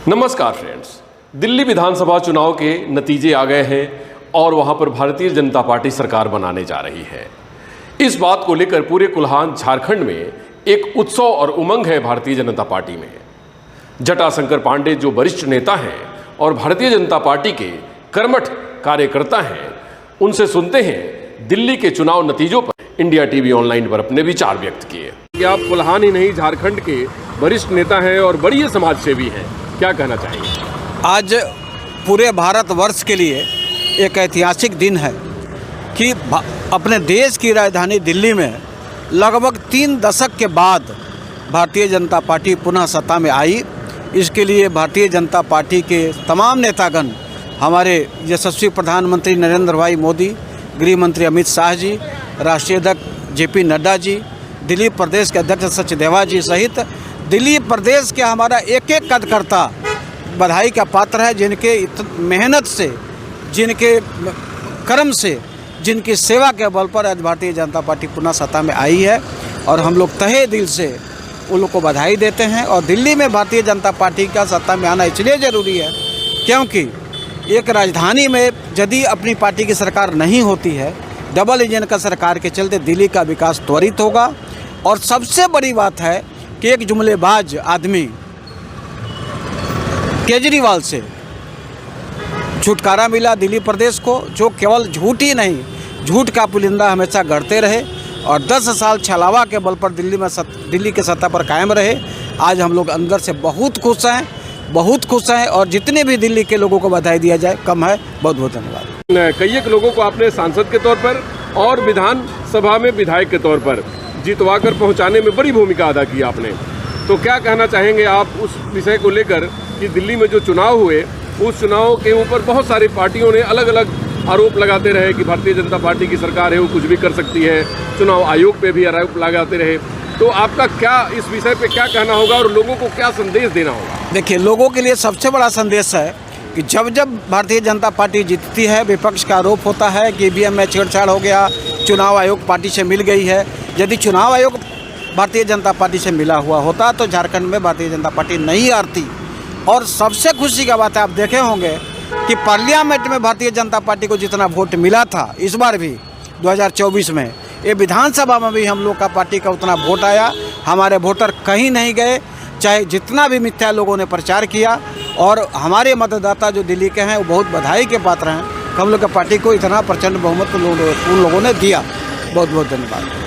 नमस्कार फ्रेंड्स, दिल्ली विधानसभा चुनाव के नतीजे आ गए हैं और वहां पर भारतीय जनता पार्टी सरकार बनाने जा रही है। इस बात को लेकर पूरे कुल्हान झारखंड में एक उत्सव और उमंग है भारतीय जनता पार्टी में। जटाशंकर पांडे जो वरिष्ठ नेता हैं और भारतीय जनता पार्टी के कर्मठ कार्यकर्ता हैं, उनसे सुनते हैं दिल्ली के चुनाव नतीजों पर इंडिया टीवी ऑनलाइन पर अपने विचार व्यक्त किए। कि आप कुल्हान ही नहीं, झारखंड के वरिष्ठ नेता हैं और बड़ी समाज सेवी हैं, क्या कहना चाहेंगे? आज पूरे भारतवर्ष के लिए एक ऐतिहासिक दिन है कि अपने देश की राजधानी दिल्ली में लगभग 3 दशक के बाद भारतीय जनता पार्टी पुनः सत्ता में आई। इसके लिए भारतीय जनता पार्टी के तमाम नेतागण, हमारे यशस्वी प्रधानमंत्री नरेंद्र भाई मोदी, गृह मंत्री अमित शाह जी, राष्ट्रीय अध्यक्ष जेपी नड्डा जी, दिल्ली प्रदेश के अध्यक्ष सचदेवा जी सहित दिल्ली प्रदेश के हमारा एक एक कार्यकर्ता बधाई का पात्र है, जिनके मेहनत से, जिनके कर्म से, जिनकी सेवा के बल पर आज भारतीय जनता पार्टी पुनः सत्ता में आई है। और हम लोग तहे दिल से उन लोग को बधाई देते हैं। और दिल्ली में भारतीय जनता पार्टी का सत्ता में आना इसलिए ज़रूरी है क्योंकि एक राजधानी में यदि अपनी पार्टी की सरकार नहीं होती है, डबल इंजन का सरकार के चलते दिल्ली का विकास त्वरित होगा। और सबसे बड़ी बात है कि एक जुमलेबाज आदमी केजरीवाल से छुटकारा मिला दिल्ली प्रदेश को, जो केवल झूठ ही नहीं, झूठ का पुलिंदा हमेशा गढ़ते रहे और 10 साल छलावा के बल पर दिल्ली के सत्ता पर कायम रहे। आज हम लोग अंदर से बहुत खुश हैं और जितने भी दिल्ली के लोगों को बधाई दिया जाए कम है। बहुत बहुत धन्यवाद। कई एक लोगों को आपने सांसद के तौर पर और विधानसभा में विधायक के तौर पर जितवा कर पहुँचाने में बड़ी भूमिका अदा की आपने, तो क्या कहना चाहेंगे आप उस विषय को लेकर कि दिल्ली में जो चुनाव हुए, उस चुनाव के ऊपर बहुत सारी पार्टियों ने अलग अलग आरोप लगाते रहे कि भारतीय जनता पार्टी की सरकार है, वो कुछ भी कर सकती है, चुनाव आयोग पे भी आरोप लगाते रहे, तो आपका क्या इस विषय पे क्या कहना होगा और लोगों को क्या संदेश देना होगा? देखिए, लोगों के लिए सबसे बड़ा संदेश है कि जब जब भारतीय जनता पार्टी जीतती है, विपक्ष का आरोप होता है कि ईवीएम में छेड़छाड़ हो गया, चुनाव आयोग पार्टी से मिल गई है। यदि चुनाव आयोग भारतीय जनता पार्टी से मिला हुआ होता तो झारखंड में भारतीय जनता पार्टी नहीं हारती। और सबसे खुशी का बात है, आप देखे होंगे कि पार्लियामेंट में भारतीय जनता पार्टी को जितना वोट मिला था इस बार भी 2024 में, ये विधानसभा में भी हम लोग का पार्टी का उतना वोट आया। हमारे वोटर कहीं नहीं गए, चाहे जितना भी मिथ्या लोगों ने प्रचार किया। और हमारे मतदाता जो दिल्ली के हैं वो बहुत बधाई के पात्र हैं। हम लोग का पार्टी को इतना प्रचंड बहुमत उन लोगों ने दिया। बहुत बहुत धन्यवाद।